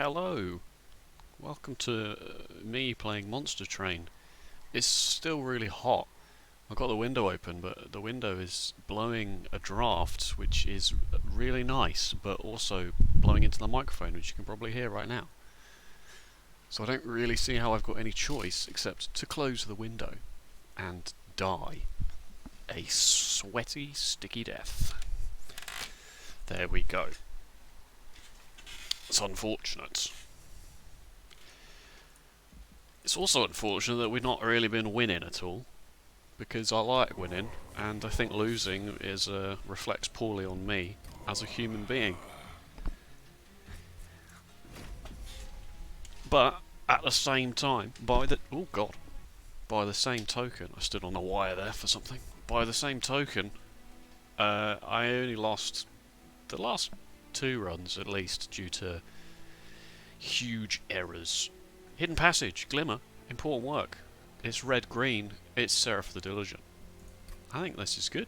Hello, welcome to me playing Monster Train. It's still really hot. I've got the window open, but the window is blowing a draft, which is really nice, but also blowing into the microphone, which you can probably hear right now. So I don't really see how I've got any choice except to close the window and die a sweaty, sticky death. There we go. It's unfortunate. It's also unfortunate that we've not really been winning at all, because I like winning, and I think losing reflects poorly on me as a human being. But at the same time, by the same token, I stood on the wire there for something. By the same token, I only lost the last 2 runs at least due to huge errors. Hidden passage, glimmer, important work. It's red-green, it's Seraph the Diligent. I think this is good.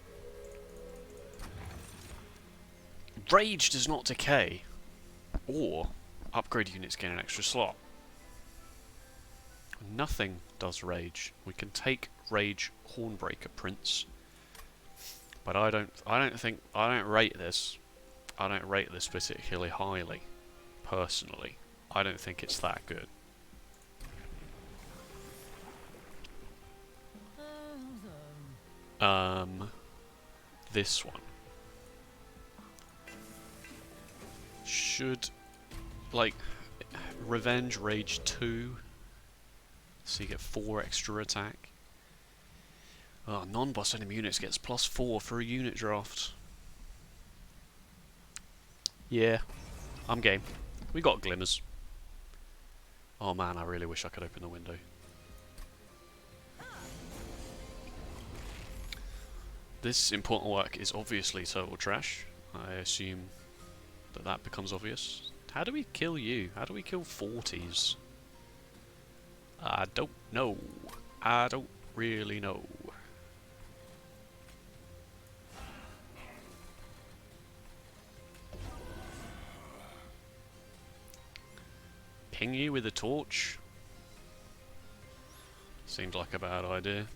Rage does not decay, or upgrade units gain an extra slot. Nothing does rage. We can take Rage Hornbreaker Prince, but I don't rate this. I don't rate this particularly highly, personally. I don't think it's that good. This one should, like, Revenge Rage 2, so you get 4 extra attack. Oh, non-boss enemy units gets +4 for a unit draft. Yeah, I'm game. We got glimmers. Oh man, I really wish I could open the window. This important work is obviously total trash. I assume that becomes obvious. How do we kill you? How do we kill 40s? I don't know. I don't really know. Ping you with a torch? Seems like a bad idea.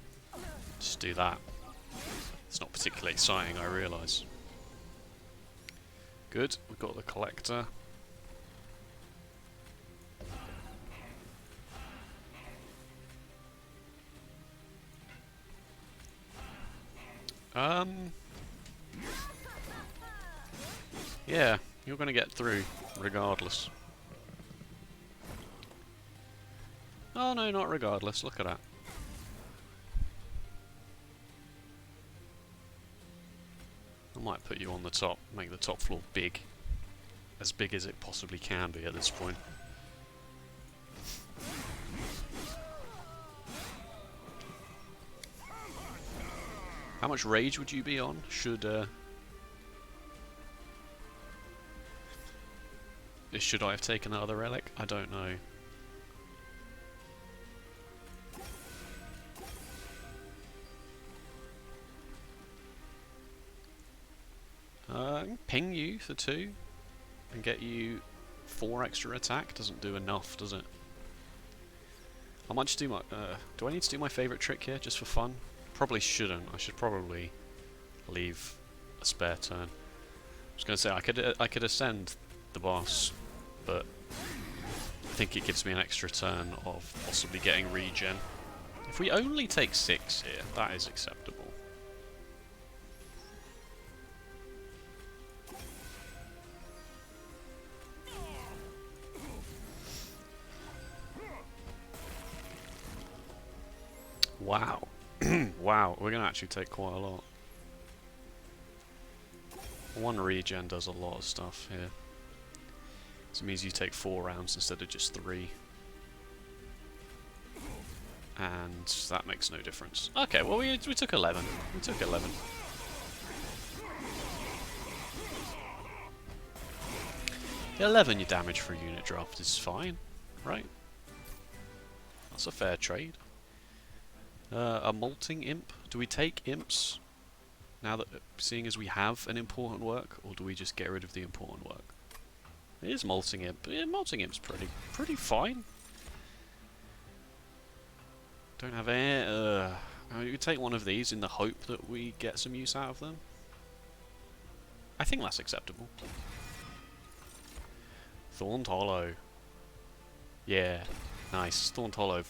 Just do that. It's not particularly exciting, I realise. Good, we've got the collector. Yeah, you're gonna get through, regardless. Oh no, not regardless, look at that. I might put you on the top, make the top floor big. As big as it possibly can be at this point. How much rage would you be on? Should I have taken that other relic? I don't know. Ping you for 2 and get you 4 extra attack. Doesn't do enough, does it? I might just do my. Do I need to do my favourite trick here just for fun? Probably shouldn't. I should probably leave a spare turn. I was going to say I could ascend the boss, but I think it gives me an extra turn of possibly getting regen. If we only take 6 here, that is acceptable. Wow. Wow, we're going to actually take quite a lot. 1 regen does a lot of stuff here. So it means you take 4 rounds instead of just 3. And that makes no difference. Okay, well we took 11. We took 11. The 11 you damage for a unit draft is fine, right? That's a fair trade. A molting imp. Do we take imps now that, seeing as we have an important work, or do we just get rid of the important work? I It is Molting Imp. Yeah, Molting Imp's pretty fine. Don't have air. You could take one of these in the hope that we get some use out of them. I think that's acceptable. Thorned Hollow. Yeah, nice. Thorned Hollow.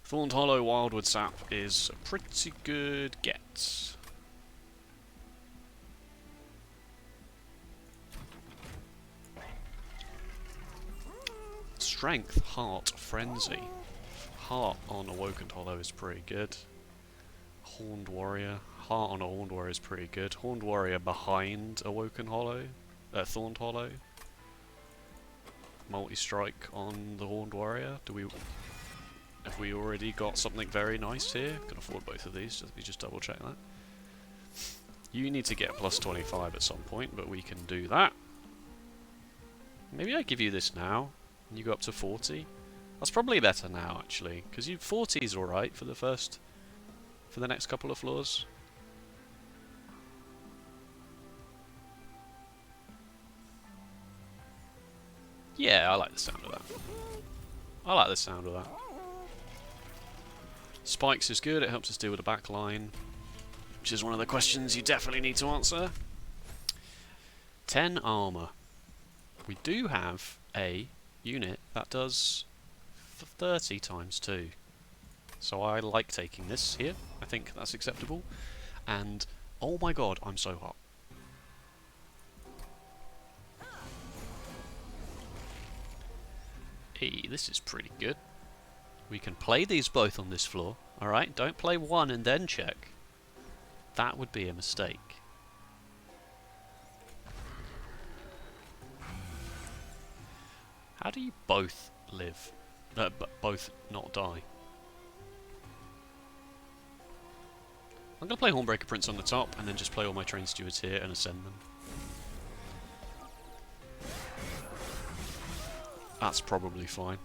Thorned Hollow Wildwood Sap is a pretty good get. Strength, Heart, Frenzy. Heart on Awoken Hollow is pretty good. Horned Warrior. Heart on a Horned Warrior is pretty good. Horned Warrior behind Awoken Hollow. Thorned Hollow. Multi-strike on the Horned Warrior. Have we already got something very nice here? Can afford both of these. Let me just double check that. You need to get plus 25 at some point, but we can do that. Maybe I give you this now, and you go up to 40. That's probably better now, actually, because 40 is alright for the next couple of floors. Yeah, I like the sound of that. I like the sound of that. Spikes is good, it helps us deal with the back line, which is one of the questions you definitely need to answer. 10 armor. We do have a unit that does 30 times 2. So I like taking this here. I think that's acceptable. And, oh my god, I'm so hot. Hey, this is pretty good. We can play these both on this floor, alright? Don't play one and then check. That would be a mistake. How do you both live? Both not die? I'm going to play Hornbreaker Prince on the top, and then just play all my Train Stewards here and ascend them. That's probably fine.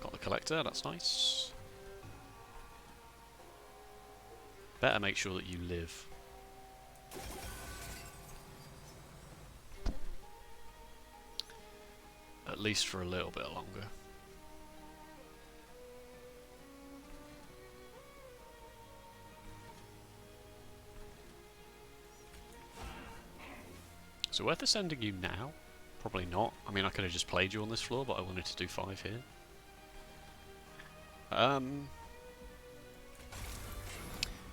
Got the Collector, that's nice. Better make sure that you live. At least for a little bit longer. So worth ascending you now? Probably not. I mean, I could have just played you on this floor, but I wanted to do 5 here.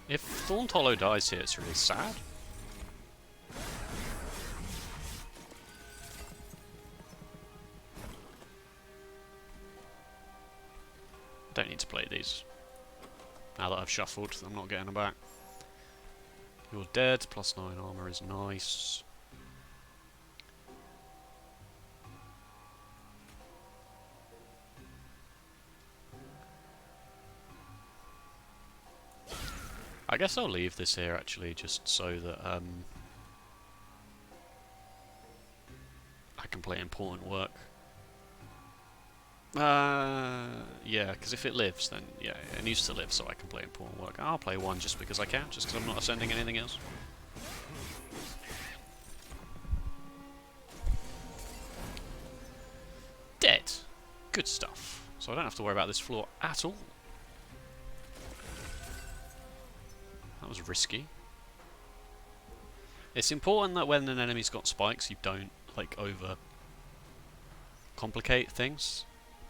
If Thorned Hollow dies here, it's really sad. Don't need to play these. Now that I've shuffled, I'm not getting them back. You're dead, plus 9 armor is nice. I guess I'll leave this here actually, just so that I can play important work. Yeah, because if it lives, then yeah, it needs to live so I can play important work. I'll play one just because I can, just because I'm not ascending anything else. Dead. Good stuff. So I don't have to worry about this floor at all. That was risky. It's important that when an enemy's got spikes, you don't like over complicate things,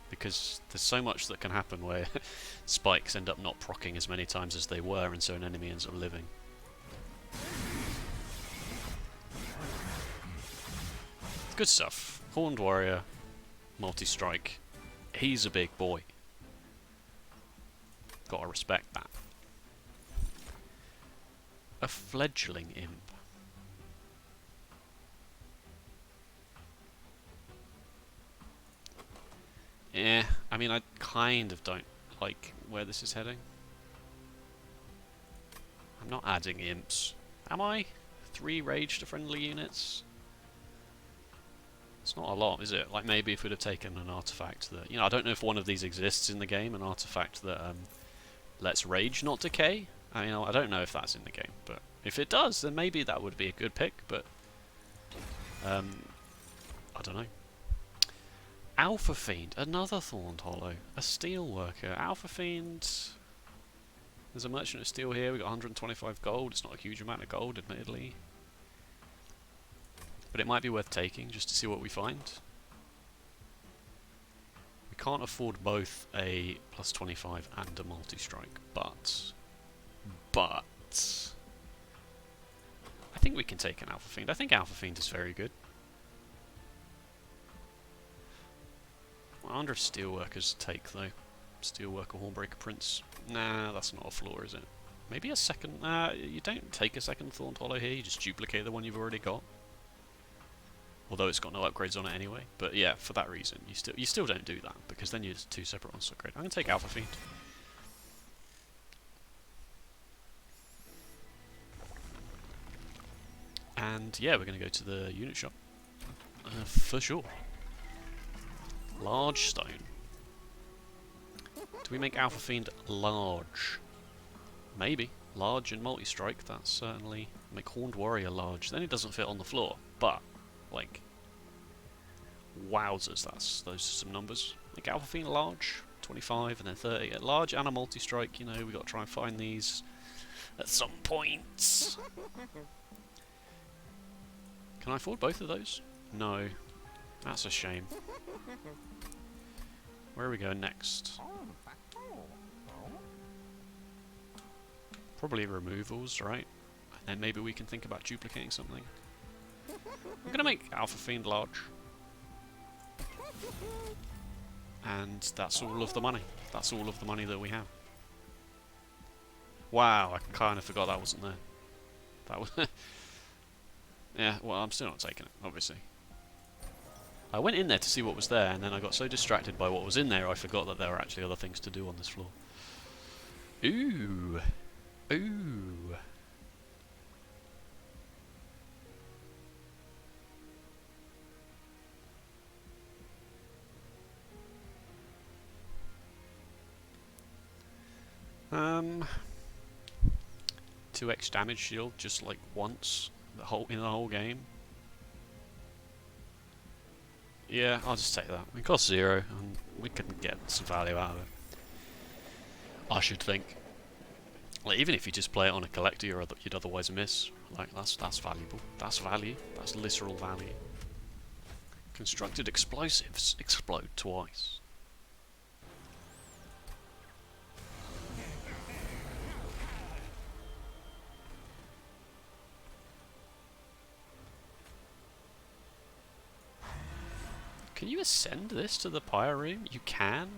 because there's so much that can happen where spikes end up not proccing as many times as they were, and so an enemy ends up living. Good stuff. Horned Warrior, multi-strike. He's a big boy. Gotta respect that. A fledgling imp. Yeah, I mean, I kind of don't like where this is heading. I'm not adding imps. Am I? 3 rage to friendly units? It's not a lot, is it? Like, maybe if we'd have taken an artifact that... You know, I don't know if one of these exists in the game, an artifact that lets rage not decay. I mean, I don't know if that's in the game, but If it does, then maybe that would be a good pick, but I don't know. Alpha Fiend, another Thorned Hollow, a Steel Worker. Alpha Fiend. There's a Merchant of Steel here. We got 125 gold. It's not a huge amount of gold, admittedly, but it might be worth taking just to see what we find. We can't afford both a plus 25 and a multi-strike, but I think we can take an Alpha Fiend. I think Alpha Fiend is very good. I wonder if Steelworkers take, though. Steelworker, Hornbreaker Prince. Nah, that's not a flaw, is it? Maybe a second... you don't take a second Thorned Hollow here, you just duplicate the one you've already got. Although it's got no upgrades on it anyway. But yeah, for that reason, you still don't do that, because then you're just two separate ones to upgrade. I'm going to take Alpha Fiend. And yeah, we're going to go to the unit shop. For sure. Large stone. Do we make Alpha Fiend large? Maybe. Large and multi-strike, that's certainly... Make Horned Warrior large. Then it doesn't fit on the floor. But, like... Wowzers, those are some numbers. Make Alpha Fiend large. 25 and then 30. At large and a multi-strike, you know, we got to try and find these at some point. Can I afford both of those? No. That's a shame. Where are we going next? Probably removals, right? And then maybe we can think about duplicating something. I'm gonna make Alpha Fiend large. And that's all of the money. That's all of the money that we have. Wow, I kind of forgot that wasn't there. That was... Yeah, well, I'm still not taking it, obviously. I went in there to see what was there, and then I got so distracted by what was in there, I forgot that there were actually other things to do on this floor. Ooh. Ooh. Um, 2x damage shield, just like once in the whole game. Yeah, I'll just take that. It costs 0, and we can get some value out of it. I should think. Like, even if you just play it on a collector you'd otherwise miss, like that's valuable. That's value. That's literal value. Constructed explosives explode twice. Can you ascend this to the Pyre room? You can?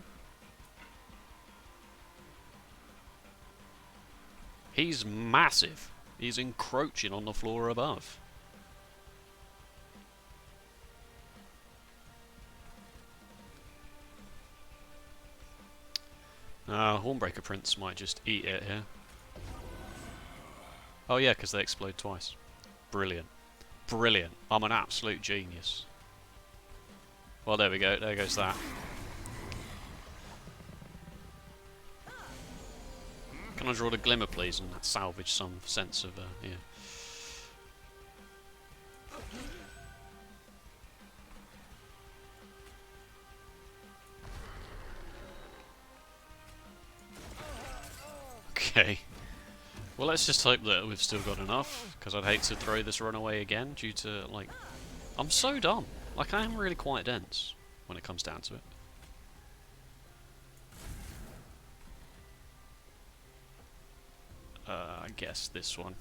He's massive. He's encroaching on the floor above. Hornbreaker Prince might just eat it here. Oh yeah, because they explode twice. Brilliant. Brilliant. I'm an absolute genius. Well, there we go. There goes that. Can I draw the glimmer, please, and salvage some sense of, yeah. Okay. Well, let's just hope that we've still got enough, because I'd hate to throw this run away again due to, like... I'm so dumb. Like, I am really quite dense when it comes down to it. I guess this one.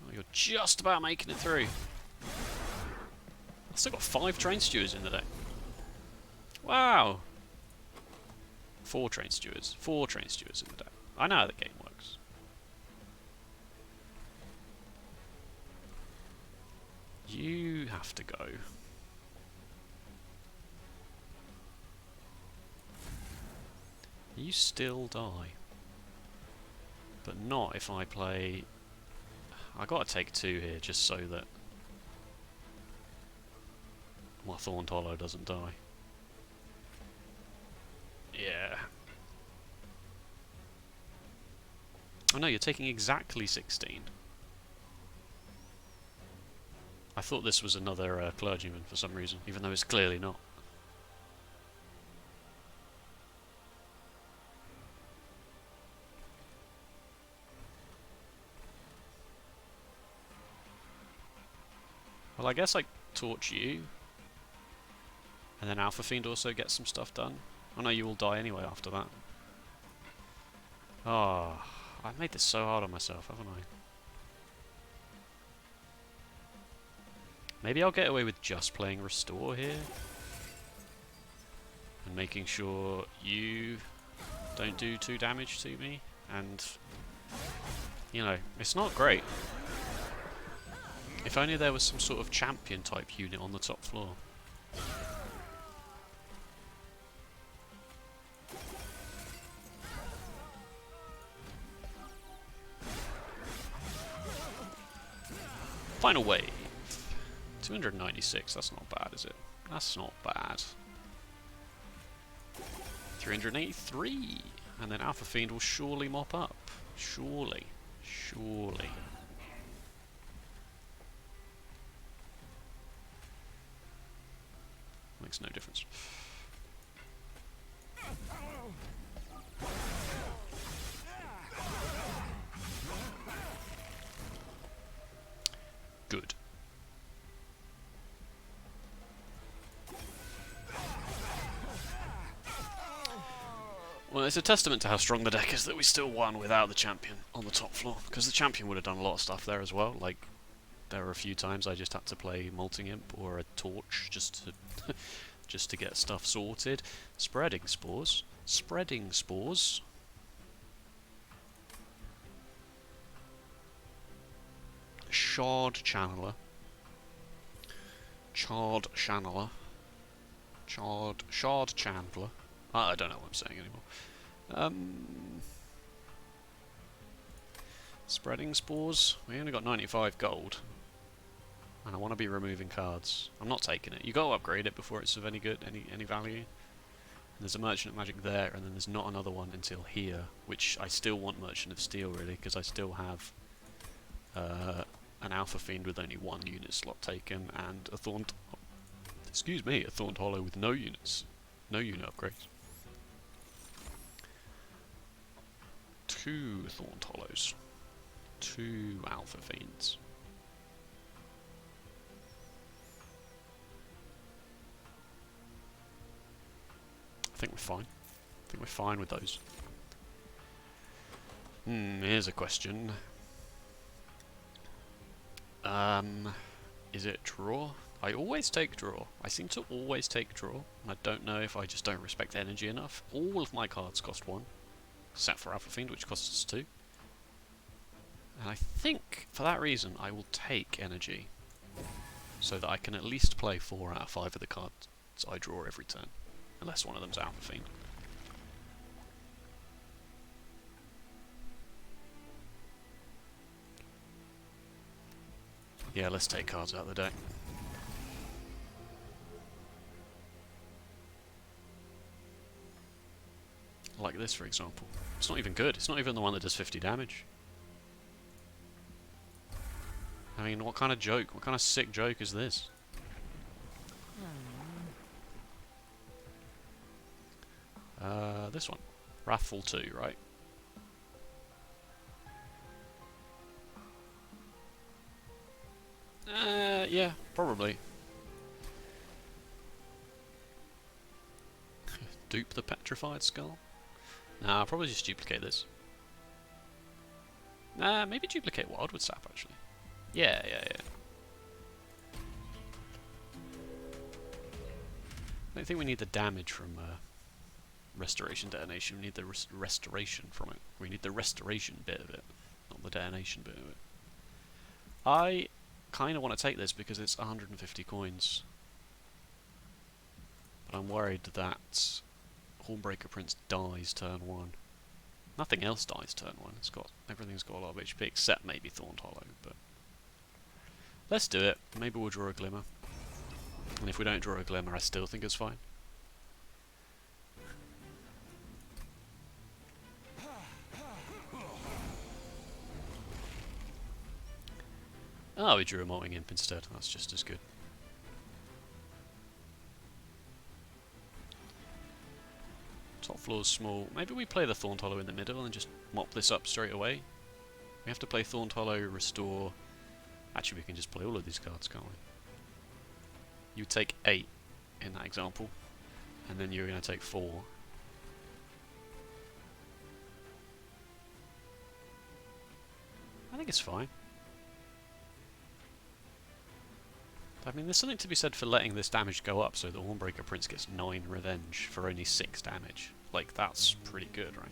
Oh, you're just about making it through. I've still got 5 train stewards in the deck. Wow! 4 train stewards. 4 train stewards in the deck. I know how the game works. You have to go. You still die. But not if I play... I gotta take 2 here just so that my Thorned Hollow doesn't die. Yeah. Oh no, you're taking exactly 16. I thought this was another clergyman for some reason, even though it's clearly not. Well, I guess I torch you, and then Alpha Fiend also gets some stuff done. Oh no, you will die anyway after that. Oh, I've made this so hard on myself, haven't I? Maybe I'll get away with just playing Restore here. And making sure you don't do 2 damage to me. And, you know, it's not great. If only there was some sort of champion type unit on the top floor. Final wave. 296, that's not bad, is it? That's not bad. 383, and then Alpha Fiend will surely mop up. Surely. Surely. Makes no difference. Good. Well, it's a testament to how strong the deck is that we still won without the champion on the top floor, because the champion would have done a lot of stuff there as well. Like, there were a few times I just had to play Molting Imp or a Torch just to just to get stuff sorted. Spreading spores. Spreading spores. Shard Channeler. Shard Channeler. Shard Chandler. I don't know what I'm saying anymore. Spreading spores. We only got 95 gold. And I want to be removing cards. I'm not taking it. You got to upgrade it before it's of any good, any value. And there's a Merchant of Magic there, and then there's not another one until here, which I still want Merchant of Steel really, because I still have an Alpha Fiend with only 1 unit slot taken, and a Thorned, excuse me, a Thorned Hollow with no units, no unit upgrades. 2 Thorned Hollows, 2 Alpha Fiends. I think we're fine. I think we're fine with those. Here's a question. Is it draw? I always take draw. I seem to always take draw. I don't know if I just don't respect energy enough. All of my cards cost 1, except for Alpha Fiend, which costs us 2. And I think, for that reason, I will take energy, so that I can at least play 4 out of 5 of the cards I draw every turn. Unless one of them's Alpha Fiend. Yeah, let's take cards out of the deck. Like this, for example. It's not even good. It's not even the one that does 50 damage. I mean, what kind of joke? What kind of sick joke is this? This one. Wrathful 2, right? Yeah, probably. Dupe the Petrified Skull? Nah, I'll probably just duplicate this. Nah, maybe duplicate Wildwood Sap, actually. Yeah. I don't think we need the damage from Restoration Detonation. We need the restoration from it. We need the restoration bit of it, not the detonation bit of it. I kind of want to take this because it's 150 coins. But I'm worried that Hornbreaker Prince dies turn 1. Nothing else dies turn 1. Everything's got a lot of HP except maybe Thorned Hollow, but let's do it. Maybe we'll draw a Glimmer. And if we don't draw a Glimmer, I still think it's fine. Oh, we drew a Molting Imp instead. That's just as good. Top floor's small. Maybe we play the Thorned Hollow in the middle and just mop this up straight away. We have to play Thorned Hollow, restore... Actually, we can just play all of these cards, can't we? You take 8 in that example, and then you're going to take 4. I think it's fine. I mean, there's something to be said for letting this damage go up so the Hornbreaker Prince gets 9 revenge for only 6 damage. Like, that's pretty good, right?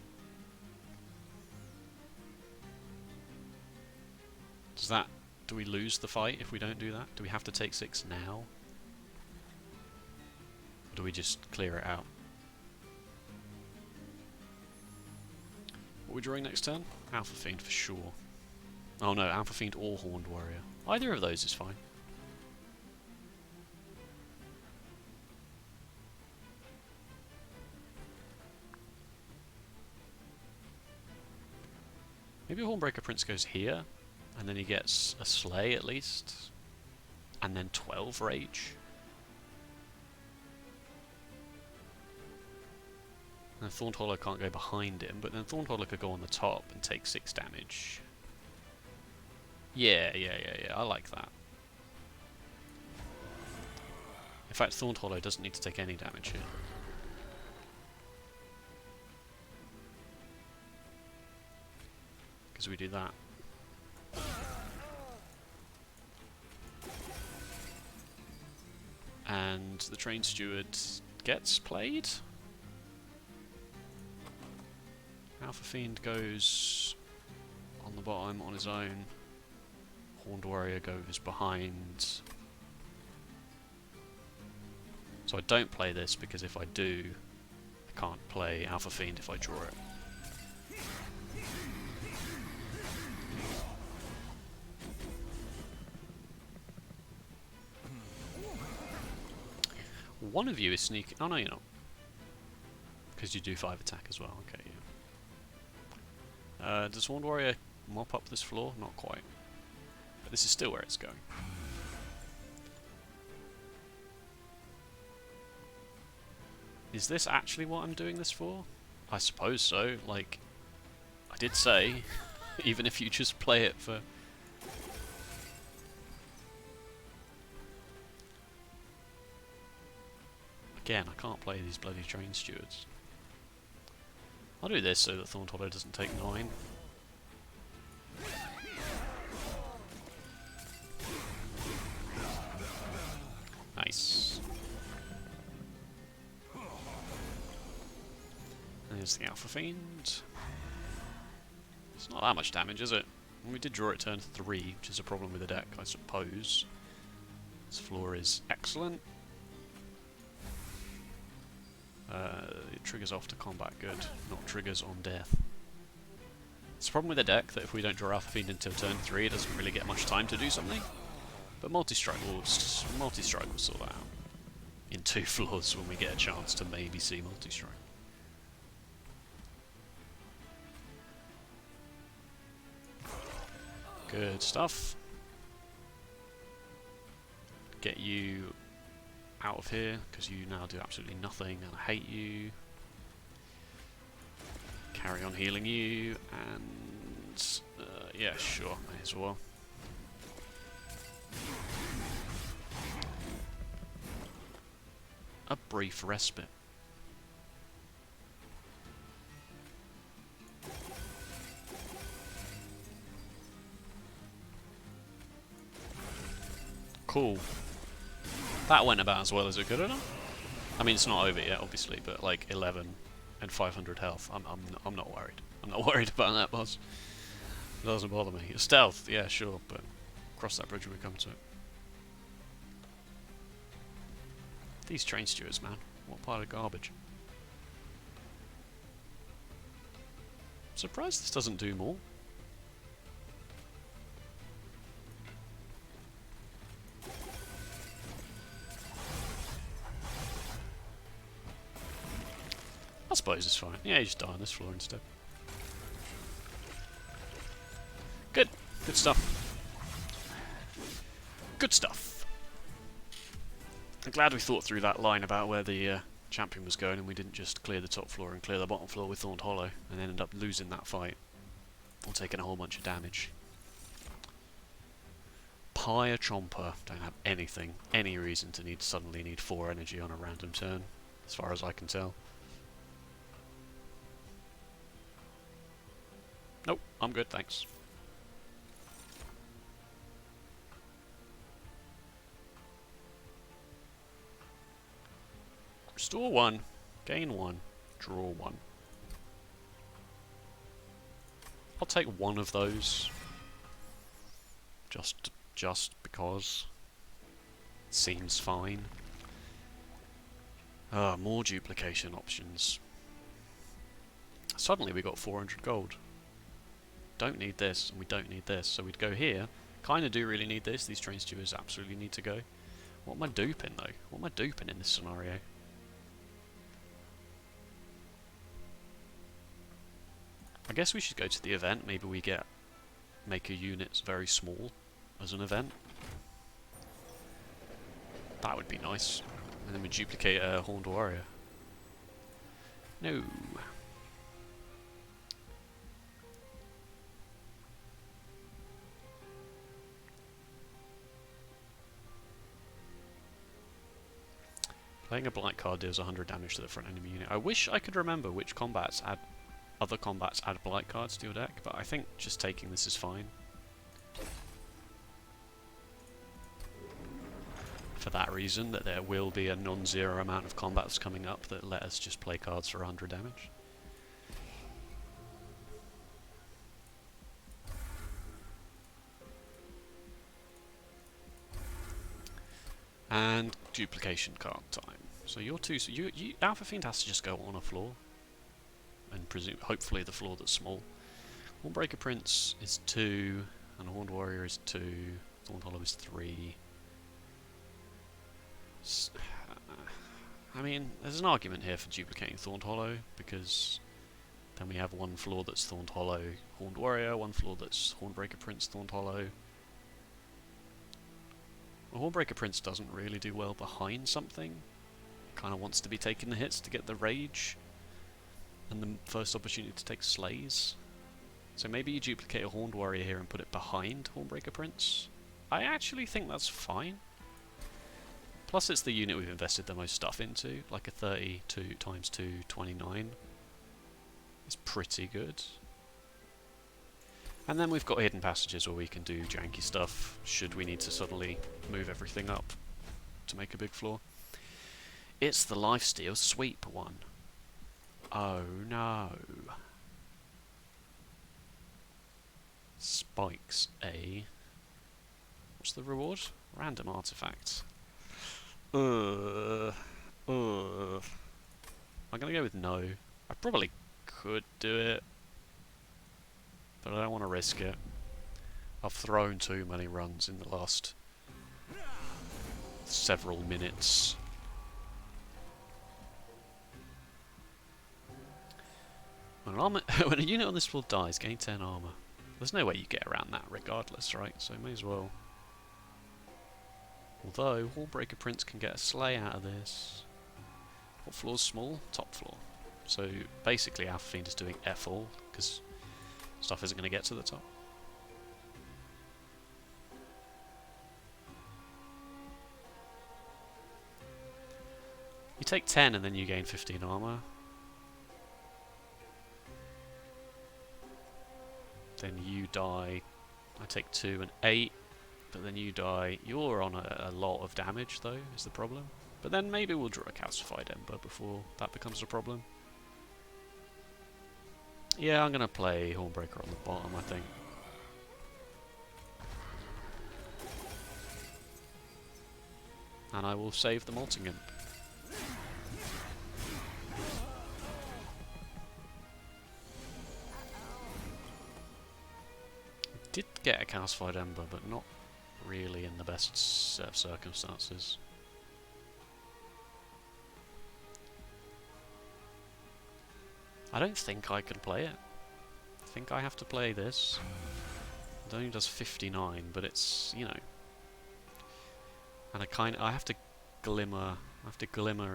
Does that... Do we lose the fight if we don't do that? Do we have to take 6 now? Or do we just clear it out? What are we drawing next turn? Alpha Fiend for sure. Oh no, Alpha Fiend or Horned Warrior. Either of those is fine. Maybe Hornbreaker Prince goes here, and then he gets a Slay at least, and then 12 Rage. And Thorned Hollow can't go behind him, but then Thorned Hollow could go on the top and take 6 damage. Yeah, I like that. In fact, Thorned Hollow doesn't need to take any damage here. Because we do that. And the Train Steward gets played. Alpha Fiend goes on the bottom on his own. Horned Warrior goes behind. So I don't play this because if I do, I can't play Alpha Fiend if I draw it. One of you is sneaking. Oh no, you're not. Because you do 5 attack as well. Okay, yeah. Does Horned Warrior mop up this floor? Not quite. But this is still where it's going. Is this actually what I'm doing this for? I suppose so. Like, I did say, even if you just play it for... Again, I can't play these bloody Train Stewards. I'll do this so that Thorned Hollow doesn't take 9. Nice. There's the Alpha Fiend. It's not that much damage, is it? And we did draw it turn 3, which is a problem with the deck, I suppose. This floor is excellent. It triggers off to combat good, not triggers on death. It's a problem with the deck that if we don't draw Alpha Fiend until turn 3, it doesn't really get much time to do something. But multi-strike will sort that out in 2 floors when we get a chance to maybe see multi-strike. Good stuff. Get you out of here, because you now do absolutely nothing and I hate you. Carry on healing you, and yeah, sure, may as well. A brief respite. Cool. That went about as well as it could have done. I mean, it's not over yet, obviously, but like 11 and 500 health. I'm not worried. I'm not worried about that, boss. It doesn't bother me. Stealth, yeah, sure, but cross that bridge when we come to it. These Train Stewards, man. What pile of garbage. I'm surprised this doesn't do more. I suppose it's fine. Yeah, you just die on this floor instead. Good. Good stuff. Good stuff. I'm glad we thought through that line about where the champion was going and we didn't just clear the top floor and clear the bottom floor with Thorned Hollow and ended up losing that fight or taking a whole bunch of damage. Pyre Chomper don't have anything, any reason to suddenly need 4 energy on a random turn, as far as I can tell. Nope, I'm good, thanks. Restore 1, gain 1, draw 1. I'll take one of those. Just because. Seems fine. More duplication options. Suddenly we got 400 gold. Don't need this, and we don't need this, so we'd go here. Kinda do really need this, these train stewards absolutely need to go. What am I duping though? What am I duping in this scenario? I guess we should go to the event, maybe we make a unit very small as an event. That would be nice. And then we duplicate a Horned Warrior. No. Playing a black card deals 100 damage to the front enemy unit. I wish I could remember which other combats add blight cards to your deck, but I think just taking this is fine. For that reason, that there will be a non-zero amount of combats coming up that let us just play cards for 100 damage. And duplication card time. So you're two. So you Alpha Fiend has to just go on a floor, and hopefully the floor that's small. Hornbreaker Prince is 2, and Horned Warrior is 2. Thorned Hollow is 3. I mean, there's an argument here for duplicating Thorned Hollow, because then we have one floor that's Thorned Hollow, Horned Warrior, one floor that's Hornbreaker Prince, Thorned Hollow. Well, Hornbreaker Prince doesn't really do well behind something. Kind of wants to be taking the hits to get the rage and the first opportunity to take slays. So maybe you duplicate a Horned Warrior here and put it behind Hornbreaker Prince. I actually think that's fine. Plus it's the unit we've invested the most stuff into, like a 32 times 2, 29. It's pretty good. And then we've got hidden passages where we can do janky stuff, should we need to suddenly move everything up to make a big floor. It's the lifesteal sweep one. Oh no. Spikes A. What's the reward? Random artifact. I'm gonna go with no. I probably could do it, but I don't want to risk it. I've thrown too many runs in the last several minutes. When a unit on this floor dies, gain 10 armor. There's no way you get around that regardless, right? So may as well. Although, Hornbreaker Prince can get a slay out of this. What floor's small? Top floor. So basically Alpha Fiend is doing F all, because stuff isn't going to get to the top. You take 10 and then you gain 15 armor. Then you die. I take 2 and 8. But then you die. You're on a lot of damage though, is the problem. But then maybe we'll draw a calcified ember before that becomes a problem. Yeah, I'm going to play Hornbreaker on the bottom, I think. And I will save the Molting Imp. Did get a calcified ember, but not really in the best set of circumstances. I don't think I can play it. I think I have to play this. It only does 59, but it's, you know, And I have to glimmer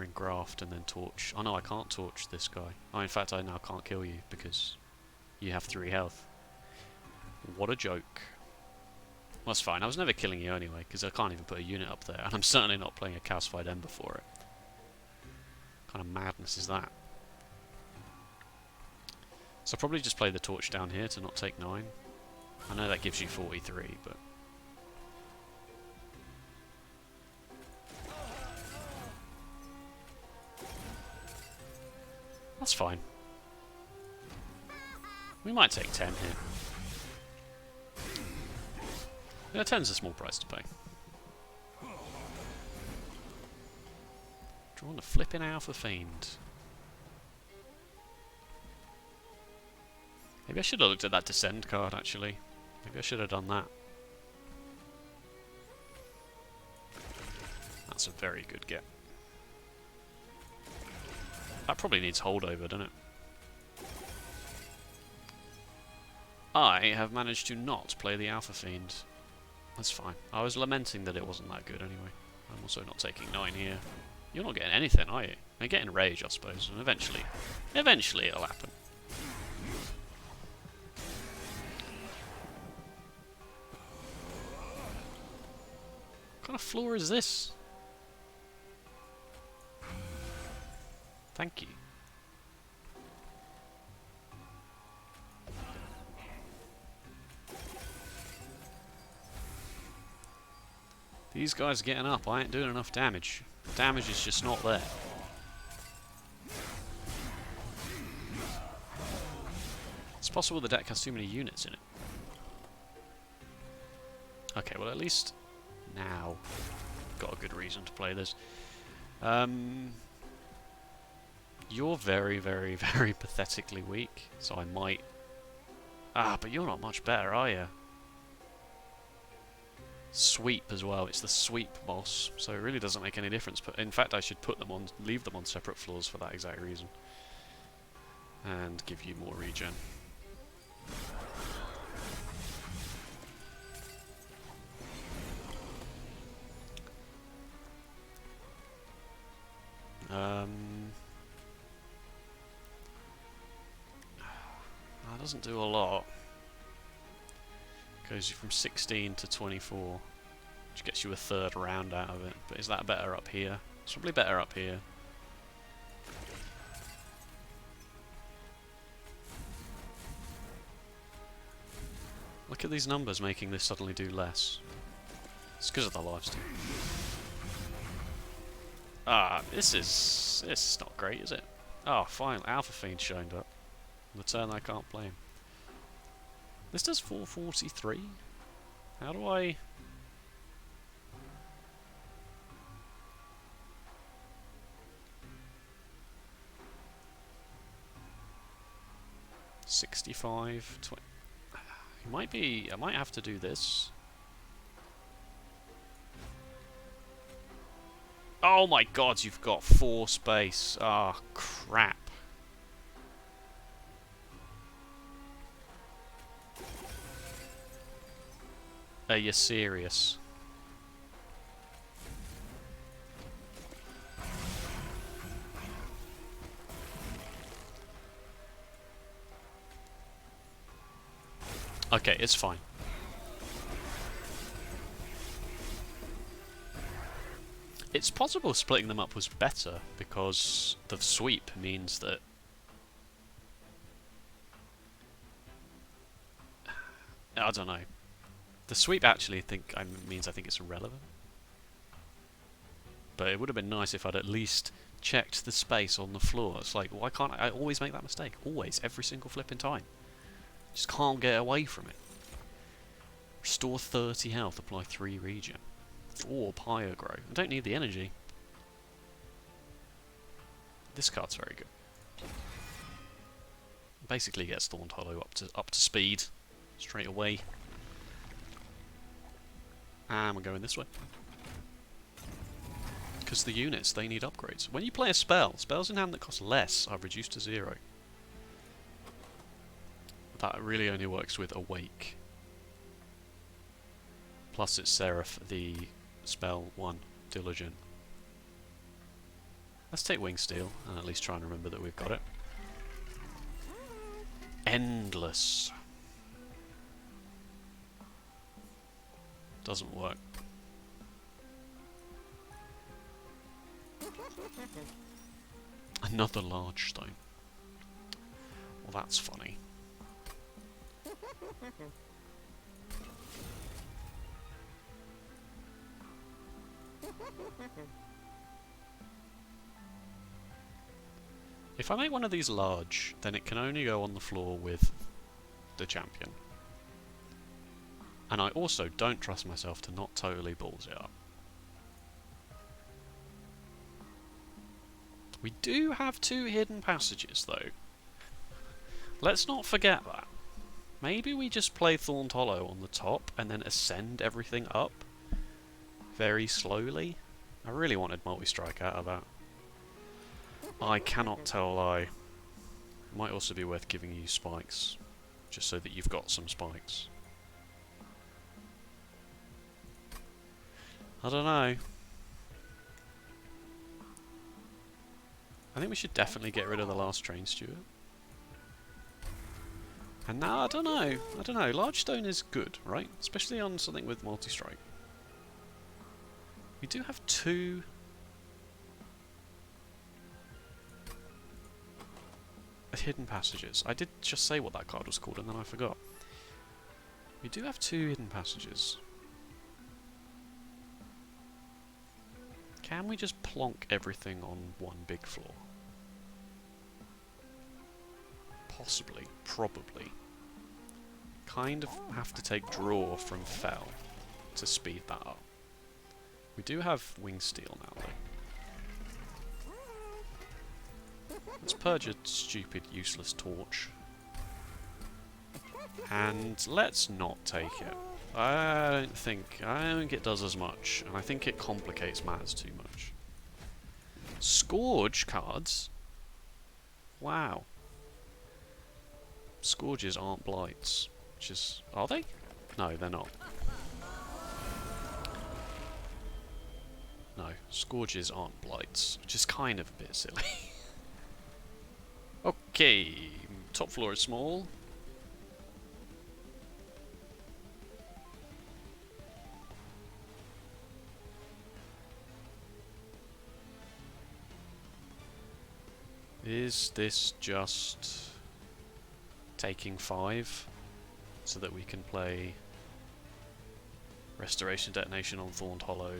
and graft and then torch. Oh no, I can't torch this guy. Oh, in fact, I now can't kill you because you have 3 health. What a joke. Well, that's fine. I was never killing you anyway because I can't even put a unit up there, and I'm certainly not playing a calcified ember for it. What kind of madness is that? So I'll probably just play the torch down here to not take 9. I know that gives you 43, but... that's fine. We might take 10 here. Yeah, 10's a small price to pay. Drawing the flipping Alpha Fiend. Maybe I should have looked at that Descend card, actually. Maybe I should have done that. That's a very good get. That probably needs holdover, doesn't it? I have managed to not play the Alpha Fiend. That's fine. I was lamenting that it wasn't that good anyway. I'm also not taking 9 here. You're not getting anything, are you? You're getting rage, I suppose, and eventually it'll happen. What kind of floor is this? Thank you. These guys are getting up. I ain't doing enough damage. Damage is just not there. It's possible the deck has too many units in it. Okay, well at least now I've got a good reason to play this. You're very, very, very pathetically weak, so I might... ah, but you're not much better, are you? Sweep as well. It's the sweep boss, so it really doesn't make any difference. But in fact, I should put them on, leave them on separate floors for that exact reason, and give you more regen. That doesn't do a lot. Goes from 16 to 24, which gets you a 3rd round out of it. But is that better up here? It's probably better up here. Look at these numbers making this suddenly do less. It's because of the lifesteal. Ah, this is not great, is it? Oh, fine. Alpha Fiend showed up. On the turn I can't play him. This does 443? How do I... 65, 20... It might be... I might have to do this. Oh my god, you've got 4 space. Ah, crap. Are you serious? Okay, it's fine. It's possible splitting them up was better because the sweep means that... I don't know. The sweep actually means I think it's irrelevant. But it would have been nice if I'd at least checked the space on the floor. It's like, why can't I always make that mistake? Always, every single flipping time. Just can't get away from it. Restore 30 health, apply 3 regen. 4 Pyre grow. I don't need the energy. This card's very good. Basically gets Thorned Hollow up to speed straight away. And we're going this way. Because the units, they need upgrades. When you play a spell, spells in hand that cost less are reduced to 0. That really only works with Awake. Plus it's Seraph, the spell 1, Diligent. Let's take Wing Steel and at least try and remember that we've got it. Endless. Doesn't work. Another large stone. Well, that's funny. If I make one of these large, then it can only go on the floor with the champion. And I also don't trust myself to not totally balls it up. We do have 2 hidden passages though. Let's not forget that. Maybe we just play Thorned Hollow on the top and then ascend everything up very slowly. I really wanted multi-strike out of that. I cannot tell a lie. Might also be worth giving you spikes, just so that you've got some spikes. I don't know. I think we should definitely get rid of the last train steward. And now, I don't know, large stone is good, right? Especially on something with multi-strike. We do have 2... hidden passages. I did just say what that card was called and then I forgot. We do have 2 hidden passages. Can we just plonk everything on one big floor? Possibly. Probably. Kind of have to take draw from Fell to speed that up. We do have Wing Steel now though. Let's purge a stupid, useless torch. And let's not take it. I don't think it does as much, and I think it complicates matters too much. Scourge cards? Wow. Scourges aren't blights. Which is... Are they? No, they're not. No, Scourges aren't blights, which is kind of a bit silly. Okay, top floor is small. Is this just taking 5 so that we can play Restoration Detonation on Thorned Hollow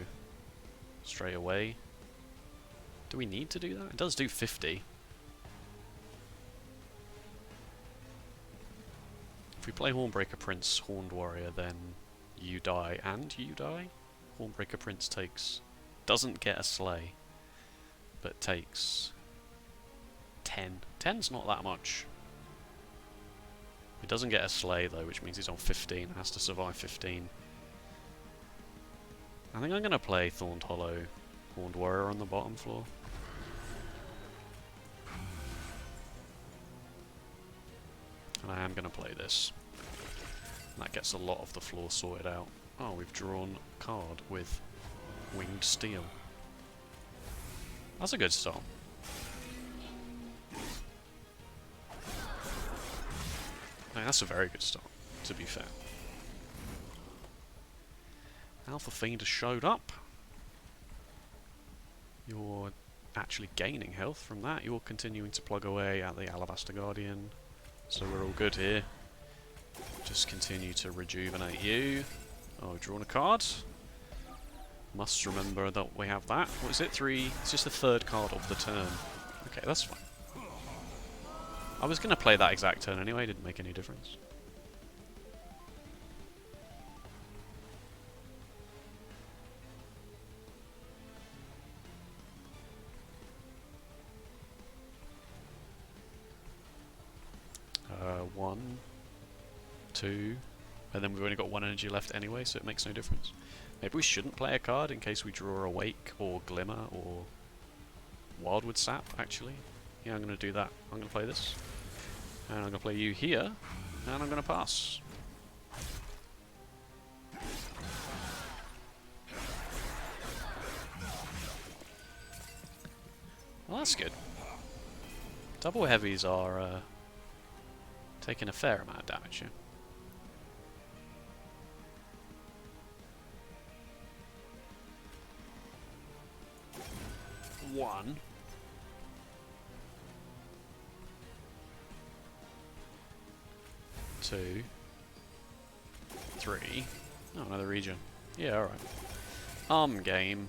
straight away? Do we need to do that? It does do 50. If we play Hornbreaker Prince, Horned Warrior, then you die and you die. Hornbreaker Prince doesn't get a slay, but takes 10. 10's not that much. He doesn't get a slay though, which means he's on 15, has to survive 15. I think I'm going to play Thorned Hollow, Horned Warrior on the bottom floor. And I am going to play this. And that gets a lot of the floor sorted out. Oh, we've drawn a card with Winged Steel. That's a good start. I mean, that's a very good start, to be fair. Alpha Fiend has showed up. You're actually gaining health from that. You're continuing to plug away at the Alabaster Guardian. So we're all good here. Just continue to rejuvenate you. Oh, we've drawn a card. Must remember that we have that. What is it? 3? It's just the 3rd card of the turn. Okay, that's fine. I was going to play that exact turn anyway, didn't make any difference. One, 2, and then we've only got 1 energy left anyway, so it makes no difference. Maybe we shouldn't play a card in case we draw Awake or Glimmer or Wildwood Sap, actually. Yeah, I'm going to do that. I'm going to play this. And I'm going to play you here, and I'm going to pass. That's good. Double heavies are taking a fair amount of damage here. One. Two. Three. Oh, another region. Yeah, alright. Game.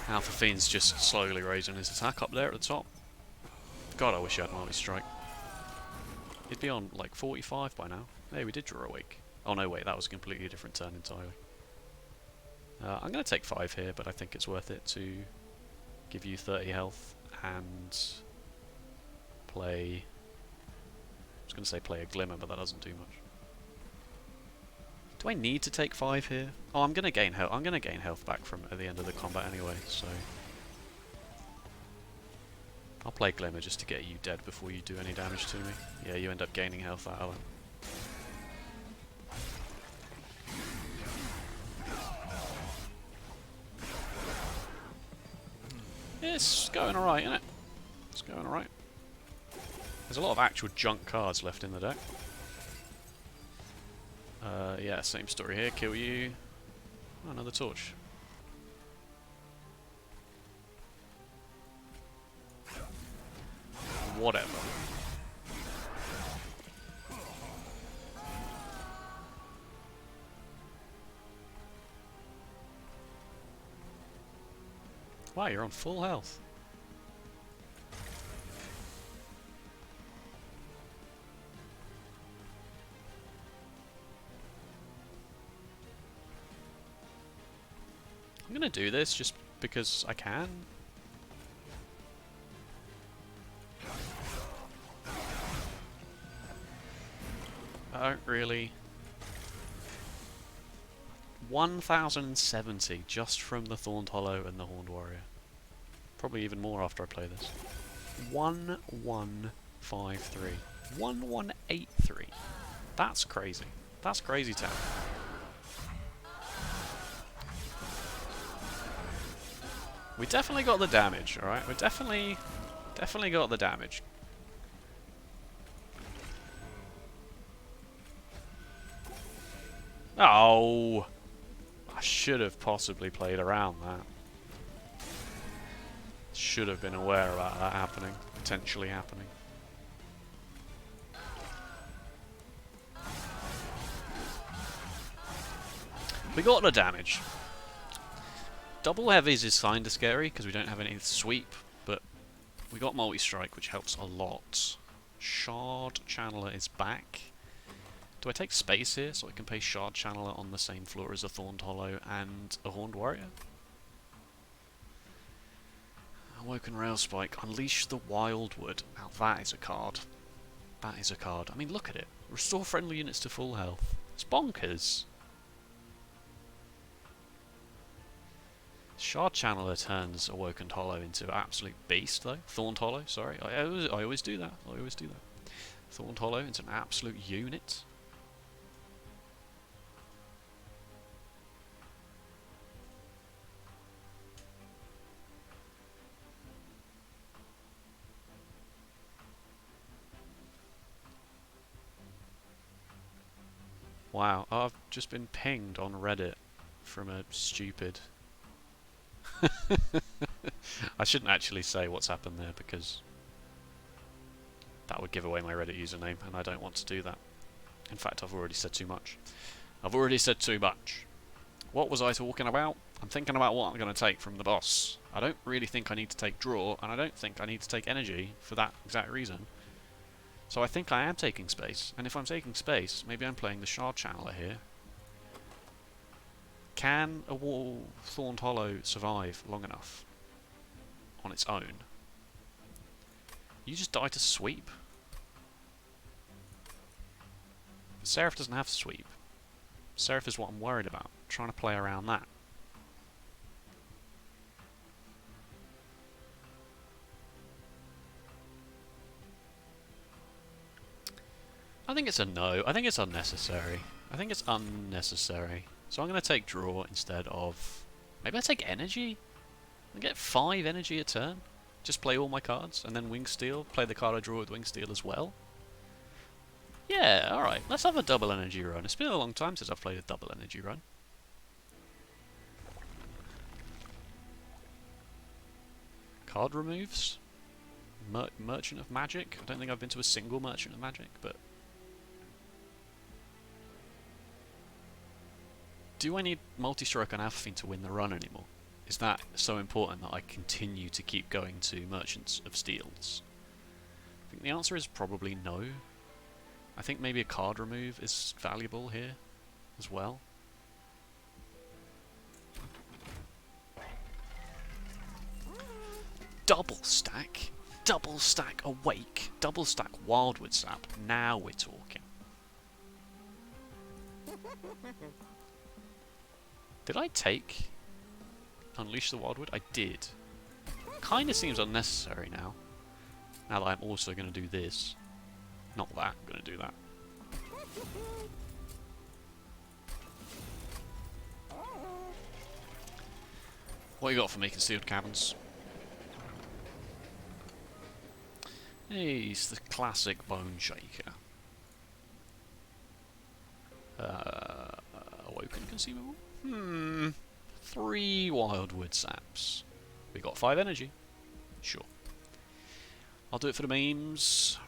Alpha Fiend's just slowly raising his attack up there at the top. God, I wish I had multi-strike. He'd be on like 45 by now. Hey, we did draw a week. Oh no, wait, that was a completely different turn entirely. I'm going to take 5 here, but I think it's worth it to give you 30 health and play... I was going to say play a Glimmer, but that doesn't do much. Do I need to take 5 here? Oh, I'm going to gain health. I'm going to gain health back from at the end of the combat anyway, so I'll play Glimmer just to get you dead before you do any damage to me. Yeah, you end up gaining health out of it. It's going alright, isn't it? It's going alright. There's a lot of actual junk cards left in the deck. Yeah, same story here. Kill you. Oh, another torch. Whatever. Wow, you're on full health. I'm gonna do this just because I can. I don't really... 1070 just from the Thorned Hollow and the Horned Warrior. Probably even more after I play this. 1153. 1183. That's crazy. That's crazy town. We definitely got the damage, alright? We definitely got the damage. Oh! I should have possibly played around that. Should have been aware about that happening. Potentially happening. We got the damage. Double heavies is kinda scary because we don't have any sweep, but we got multi-strike, which helps a lot. Shard Channeler is back. Do I take space here so I can play Shard Channeler on the same floor as a Thorned Hollow and a Horned Warrior? Awoken Railspike. Unleash the Wildwood. Now that is a card. That is a card. I mean, look at it. Restore friendly units to full health. It's bonkers. Shard Channeler turns Awoken Hollow into absolute beast, though. Thorned Hollow, sorry. I always do that. I always do that. Thorned Hollow into an absolute unit. Wow, I've just been pinged on Reddit from a stupid... I shouldn't actually say what's happened there because that would give away my Reddit username and I don't want to do that. In fact, I've already said too much. I've already said too much. What was I talking about? I'm thinking about what I'm going to take from the boss. I don't really think I need to take draw, and I don't think I need to take energy for that exact reason. So I think I am taking space, and if I'm taking space, maybe I'm playing the Shard Channeler here. Can a Thorned Hollow survive long enough on its own? You just die to sweep. But Seraph doesn't have sweep. Seraph is what I'm worried about. I'm trying to play around that. I think it's a no. I think it's unnecessary. I think it's unnecessary. So I'm going to take draw instead of... Maybe I take energy? I get 5 energy a turn. Just play all my cards, and then Wing Steel. Play the card I draw with Wing Steel as well. Yeah, alright. Let's have a double energy run. It's been a long time since I've played a double energy run. Card removes. Merchant of Magic. I don't think I've been to a single Merchant of Magic, but... Do I need multi-stroke on Alpha Fiend to win the run anymore? Is that so important that I continue to keep going to Merchants of Steels? I think the answer is probably no. I think maybe a card remove is valuable here as well. Double stack Awake, double stack Wildwood Sap. Now we're talking. Did I take Unleash the Wildwood? I did. Kinda seems unnecessary now. Now that I'm also going to do this. Not that, I'm going to do that. What you got for me, Concealed Caverns? He's the classic Bone Shaker. Awoken consumable? 3 Wildwood Saps. We got 5 energy. Sure. I'll do it for the memes.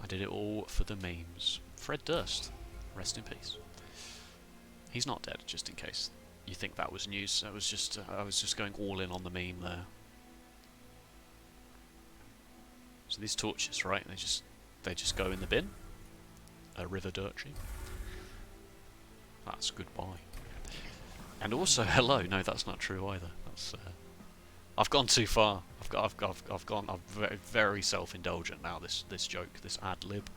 I did it all for the memes. Fred Durst. Rest in peace. He's not dead, just in case you think that was news. I was just going all in on the meme there. So these torches, right? They just go in the bin. A river dirty. That's goodbye. And also hello. No, that's not true either. That's I've gone too far. I've gone. I'm very, very self-indulgent now. This joke, this ad lib.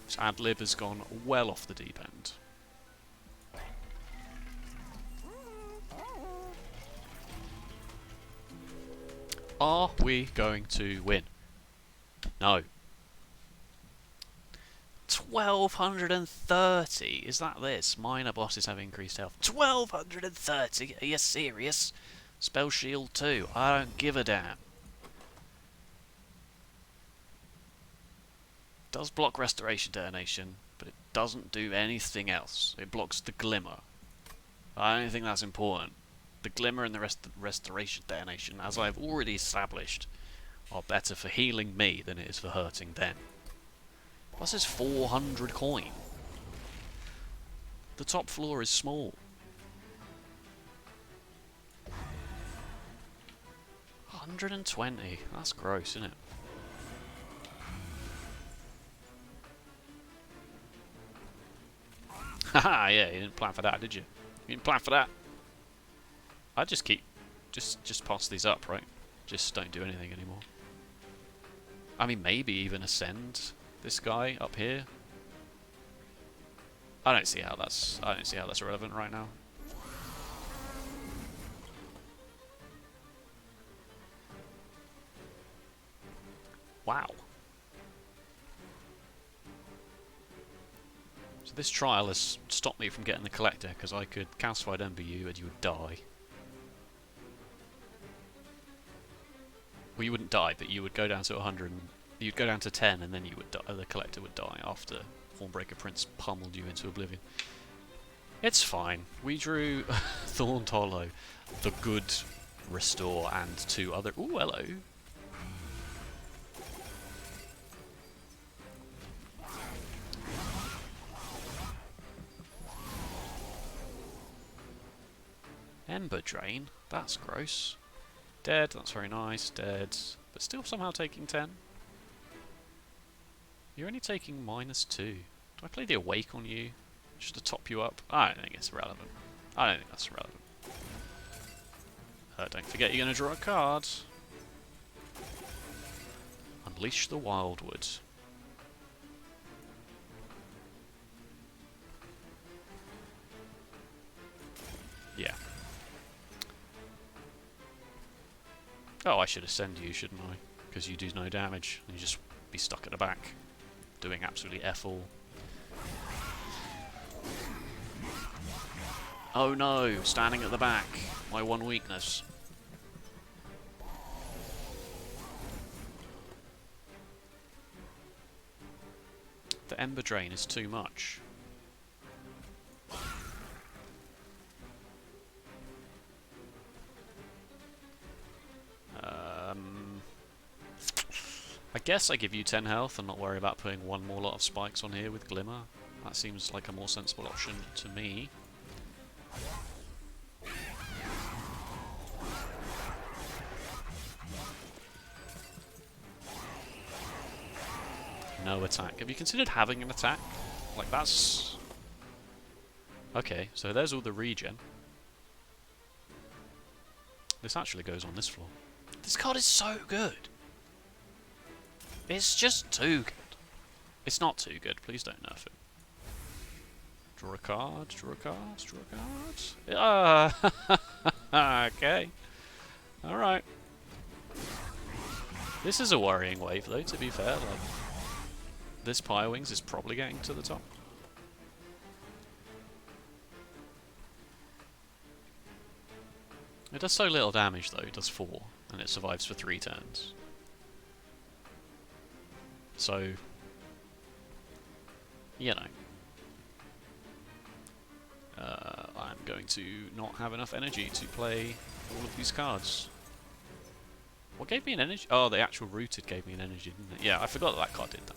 This ad lib has gone well off the deep end. Are we going to win? No. 1230. Is that this? Minor bosses have increased health. 1230? Are you serious? Spell shield 2. I don't give a damn. Does block restoration detonation, but it doesn't do anything else. It blocks the glimmer. I don't think that's important. The glimmer and the restoration detonation, as I've already established, are better for healing me than it is for hurting them. Plus it's 400 coin. The top floor is small. 120. That's gross, isn't it? Haha, yeah, you didn't plan for that, did you? You didn't plan for that. I just pass these up, right? Just don't do anything anymore. I mean, maybe even ascend this guy up here. I don't see how that's relevant right now. Wow. So this trial has stopped me from getting the collector because I could calcified ember you and you would die. Well, you wouldn't die, but you would go down to 100. You'd go down to 10, and then you would die. The collector would die after Hornbreaker Prince pummeled you into oblivion. It's fine. We drew Thorned Hollow, the good restore, and 2 other. Ooh, hello. Ember Drain. That's gross. Dead, that's very nice, dead. But still somehow taking 10. You're only taking -2. Do I play the Awake on you? Just to top you up? I don't think it's relevant. I don't think that's relevant. Don't forget you're going to draw a card. Unleash the Wildwood. Yeah. Oh, I should ascend you, shouldn't I? Because you do no damage. You just be stuck at the back, doing absolutely F all. Oh no, standing at the back. My one weakness. The Ember Drain is too much. I guess I give you 10 health and not worry about putting one more lot of spikes on here with Glimmer. That seems like a more sensible option to me. No attack. Have you considered having an attack? Like, that's... Okay, so there's all the regen. This actually goes on this floor. This card is so good! It's just too good. It's not too good, please don't nerf it. Draw a card, draw a card, draw a card. Okay. Alright. This is a worrying wave though, to be fair. Like, this Pyre Wings is probably getting to the top. It does so little damage though, it does 4, and it survives for 3 turns. So, you know, I'm going to not have enough energy to play all of these cards. What gave me an energy? Oh, the actual Rooted gave me an energy, didn't it? Yeah, I forgot that that card did that.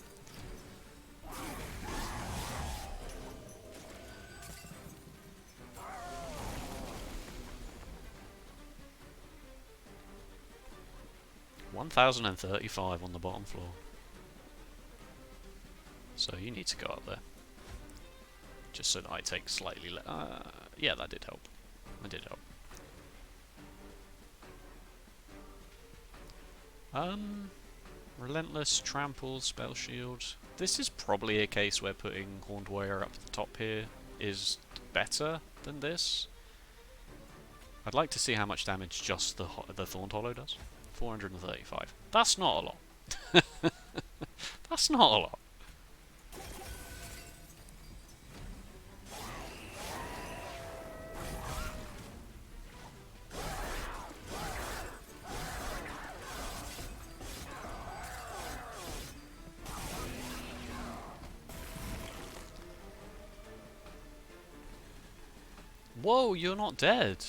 $1,035 on the bottom floor. So you need to go up there. Just so that I take slightly less. Yeah, that did help. That did help. Relentless, Trample, Spell Shield. This is probably a case where putting Horned Warrior up at the top here is better than this. I'd like to see how much damage just the Thorned Hollow does. 435. That's not a lot. That's not a lot. Whoa, you're not dead.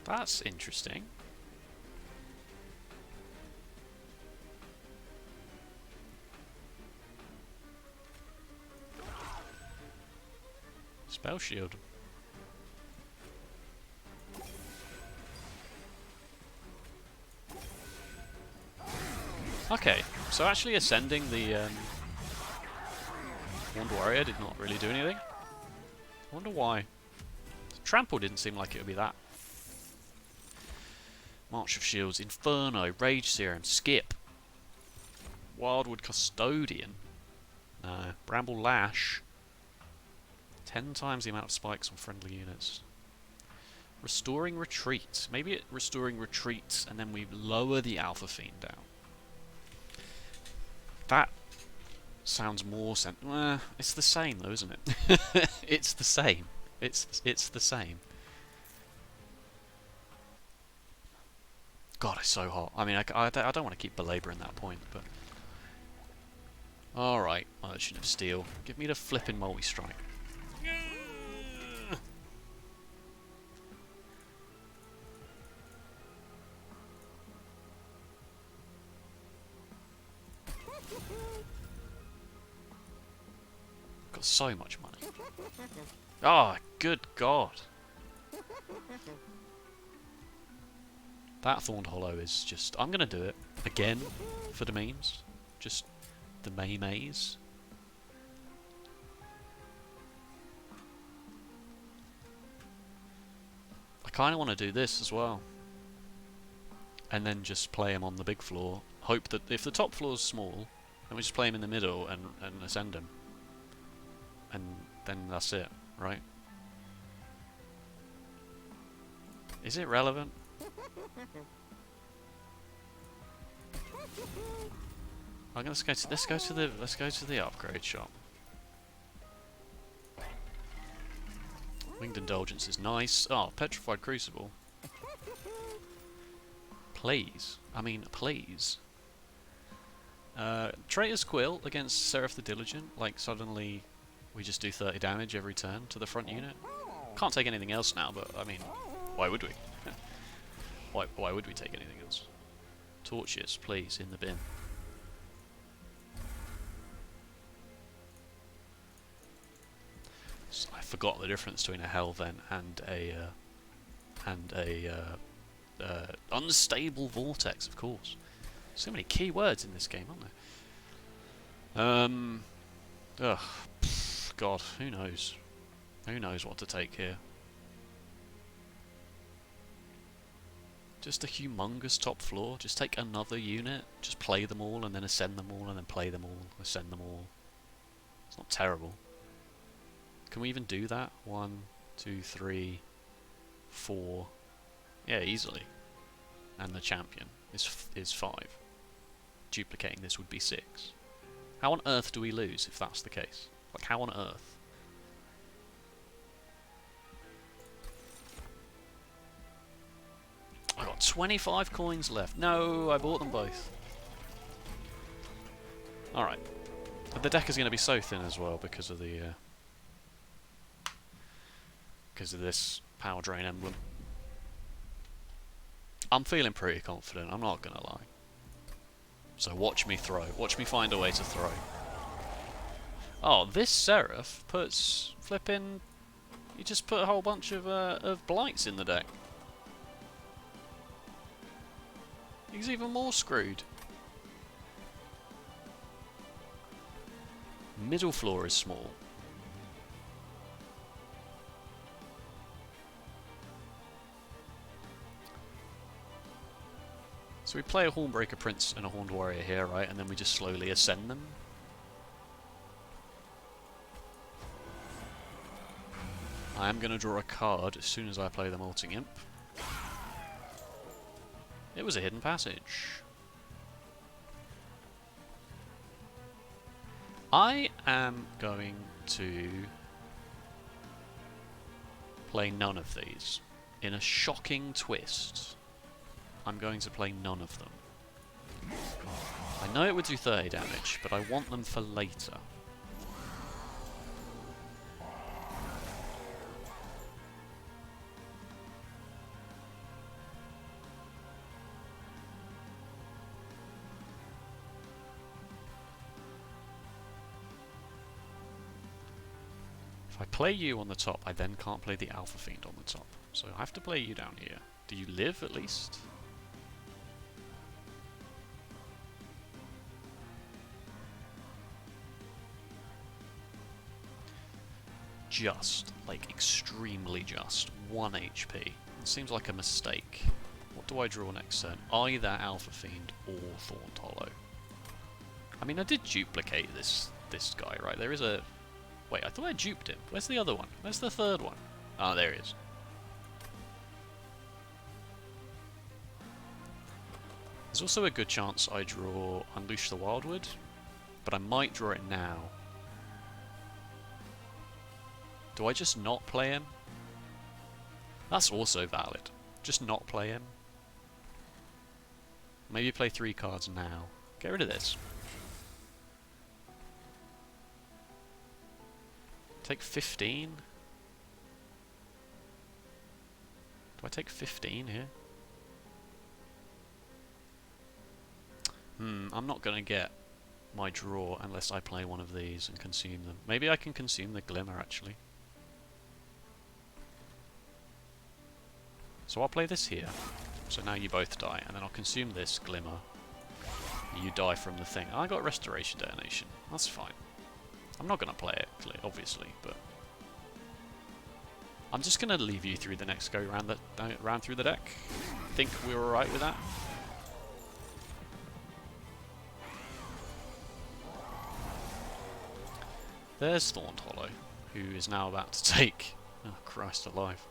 That's interesting. Spell Shield. Okay, so actually ascending the Horned Warrior did not really do anything. I wonder why. Trample didn't seem like it would be that. March of Shields, Inferno, Rage Serum, Skip, Wildwood Custodian, Bramble Lash, 10 times the amount of spikes on friendly units. Restoring Retreat, maybe it Restoring Retreat and then we lower the Alpha Fiend down. That sounds more it's the same though, isn't it? It's the same. It's the same. God, it's so hot. I mean, I don't want to keep belabouring that point, but... Alright, Merchant of Steel. Give me the flipping multi-strike. Got so much money. Oh, good God. That Thorned Hollow is just... I'm going to do it again for the memes. Just the Mays. I kind of want to do this as well. And then just play him on the big floor. Hope that if the top floor's small, then we just play him in the middle and ascend him. And then that's it, right? Is it relevant? Let's go to the upgrade shop. Winged Indulgence is nice. Oh, Petrified Crucible. Please. I mean, please. Traitor's Quill against Seraph the Diligent. Like, suddenly we just do 30 damage every turn to the front unit. Can't take anything else now, but I mean, why would we? Why would we take anything else? Torches, please, in the bin. So I forgot the difference between a Hell Vent and a unstable vortex, of course. So many key words in this game, aren't there? Ugh. God, who knows? Who knows what to take here? Just a humongous top floor. Just take another unit, just play them all, and then ascend them all, and then play them all, ascend them all. It's not terrible. Can we even do that? 1, 2, 3, 4. Yeah, easily. And the champion is 5. Duplicating this would be 6. How on earth do we lose if that's the case? Like, how on earth? I got 25 coins left. No, I bought them both. Alright. But the deck is going to be so thin as well because of the this power drain emblem. I'm feeling pretty confident, I'm not going to lie. So watch me throw. Watch me find a way to throw. Oh, this Seraph puts flipping... You just put a whole bunch of blights in the deck. He's even more screwed. Middle floor is small. So we play a Hornbreaker Prince and a Horned Warrior here, right? And then we just slowly ascend them. I am going to draw a card as soon as I play the Molting Imp. It was a hidden passage. I am going to play none of these. In a shocking twist, I'm going to play none of them. I know it would do 30 damage, but I want them for later. If I play you on the top, I then can't play the Alpha Fiend on the top. So I have to play you down here. Do you live, at least? Just, like extremely just, 1 HP. It seems like a mistake. What do I draw next turn? Either Alpha Fiend or Thorned Hollow. I mean, I did duplicate this guy, right? There is a... Wait, I thought I duped him. Where's the other one? Where's the third one? Ah, there he is. There's also a good chance I draw Unleash the Wildwood, but I might draw it now. Do I just not play him? That's also valid. Just not play him. Maybe play 3 cards now. Get rid of this. Take 15? Do I take 15 here? I'm not going to get my draw unless I play one of these and consume them. Maybe I can consume the Glimmer, actually. So I'll play this here. So now you both die, and then I'll consume this Glimmer. You die from the thing. I got Restoration Detonation. That's fine. I'm not going to play it, obviously, but... I'm just going to leave you through the next go round through the deck. Think we're alright with that? There's Thorned Hollow, who is now about to take... Oh, Christ alive.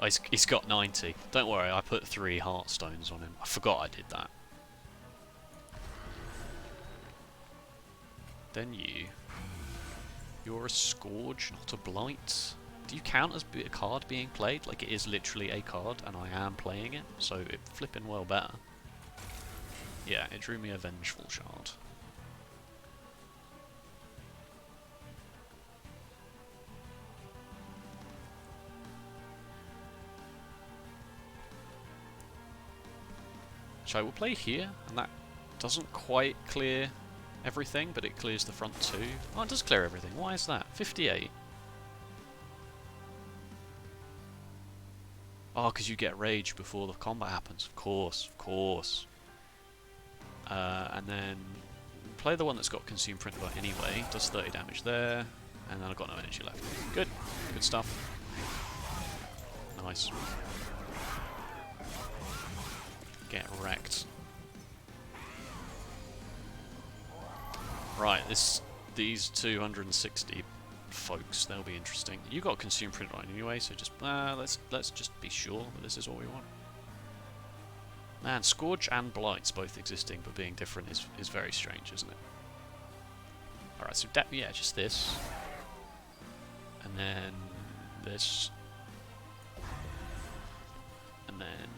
Oh, he's got 90. Don't worry, I put 3 Heartstones on him. I forgot I did that. Then you. You're a Scourge, not a Blight. Do you count as a card being played? Like, it is literally a card, and I am playing it, so it flipping well better. Yeah, it drew me a Vengeful Shard. So I will play here, and that doesn't quite clear everything, but it clears the front too. Oh, it does clear everything. Why is that? 58. Oh, because you get Rage before the combat happens. Of course, of course. And then play the one that's got Consume Printed on anyway. Does 30 damage there, and then I've got no energy left. Good. Good stuff. Nice. Get wrecked. Right, these 260 folks, they'll be interesting. You got Consume Print on anyway, so just let's just be sure that this is what we want. Man, Scourge and Blights both existing but being different is very strange, isn't it? Alright, so yeah, just this. And then this. And then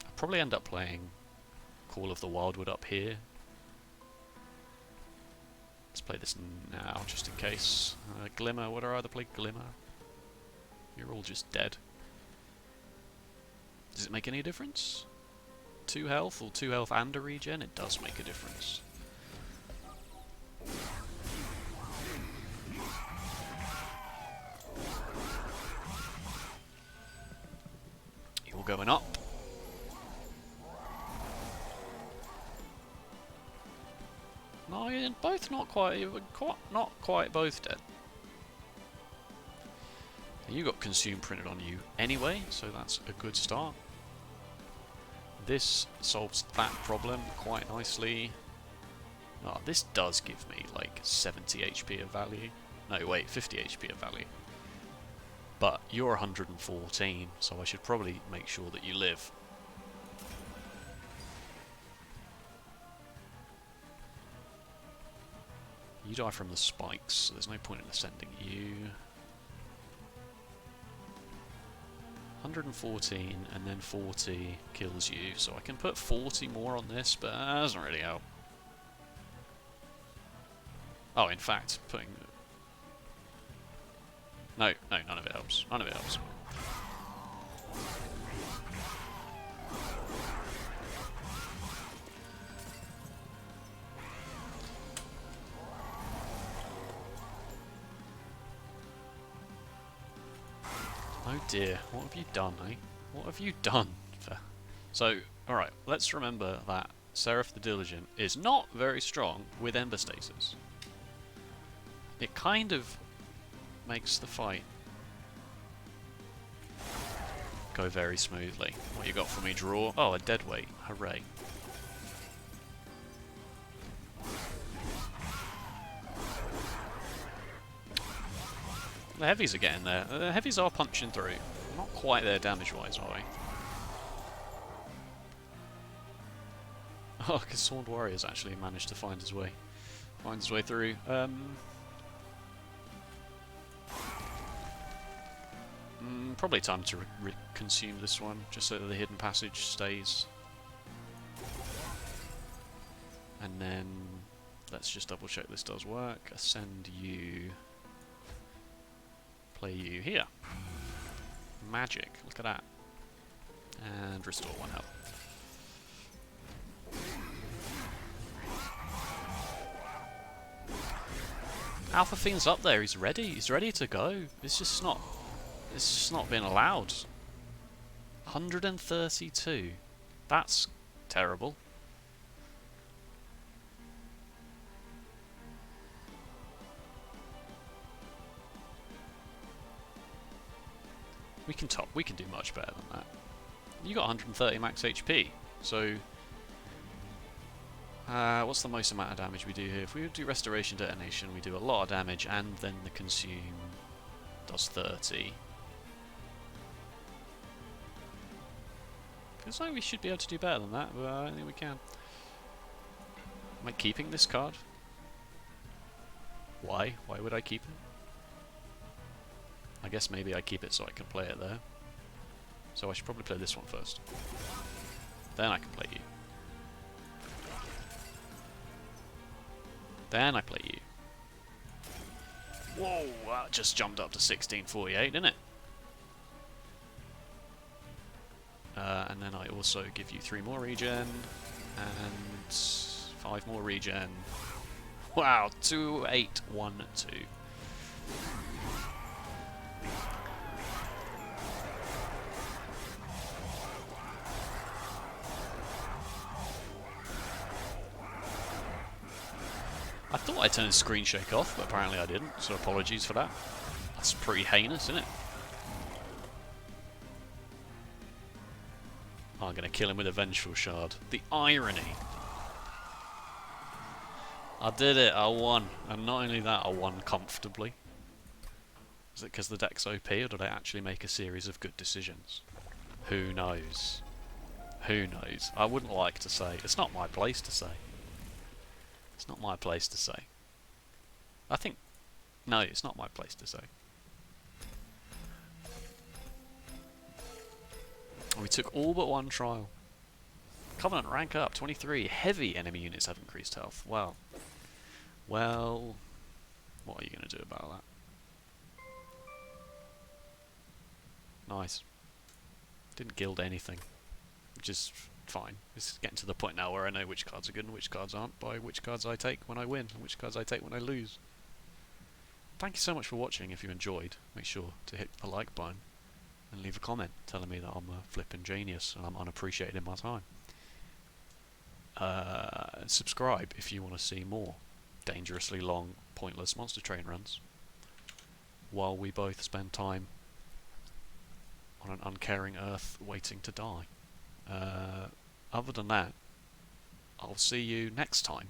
I'll probably end up playing Call of the Wildwood up here. Let's play this now, just in case. Glimmer, would I rather play Glimmer? You're all just dead. Does it make any difference? 2 health, or 2 health and a regen? It does make a difference. You're going up. No, you're both not quite. You were not quite both dead. You got Consume printed on you anyway, so that's a good start. This solves that problem quite nicely. Oh, this does give me like 70 HP of value. No, wait, 50 HP of value. But you're 114, so I should probably make sure that you live. You die from the spikes, so there's no point in ascending you. 114 and then 40 kills you, so I can put 40 more on this, but that doesn't really help. Oh, in fact, putting... No, none of it helps. None of it helps. Oh dear, what have you done, eh? What have you done? So, alright, let's remember that Seraph the Diligent is not very strong with Ember Stasis. It kind of makes the fight go very smoothly. What you got for me, draw? Oh, a dead weight. Hooray. The heavies are getting there. The heavies are punching through. Not quite there damage-wise, are we? Oh, because Sword Warrior's actually managed to find his way. Find his way through. Probably time to consume this one, just so that the hidden passage stays. And then, let's just double check this does work. Ascend you. Play you here. Magic, look at that. And restore 1 health. Alpha Fiend's up there, he's ready to go. It's just not been allowed. 132. That's terrible. We can do much better than that. You got 130 max HP, so what's the most amount of damage we do here? If we do Restoration Detonation, we do a lot of damage, and then the Consume does 30. Feels like we should be able to do better than that, but I don't think we can. Am I keeping this card? Why? Why would I keep it? I guess maybe I keep it so I can play it there. So I should probably play this one first. Then I can play you. Then I play you. Whoa, that just jumped up to 1648, didn't it? And then I also give you 3 more regen, and 5 more regen. Wow, 2812. I thought I turned screen shake off, but apparently I didn't, so apologies for that. That's pretty heinous, isn't it? I'm going to kill him with a Vengeful Shard. The irony. I did it, I won. And not only that, I won comfortably. Is it because the deck's OP, or did I actually make a series of good decisions? Who knows? Who knows? I wouldn't like to say. It's not my place to say. It's not my place to say. I think... No, it's not my place to say. We took all but one trial. Covenant rank up, 23. Heavy enemy units have increased health. Wow. Well, what are you going to do about that? Nice. Didn't gild anything, which is fine. It's getting to the point now where I know which cards are good and which cards aren't by which cards I take when I win and which cards I take when I lose. Thank you so much for watching. If you enjoyed, make sure to hit the like button and leave a comment telling me that I'm a flipping genius and I'm unappreciated in my time. Subscribe if you want to see more dangerously long, pointless monster train runs while we both spend time on an uncaring earth waiting to die. Other than that, I'll see you next time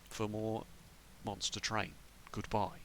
for more Monster Train. Goodbye.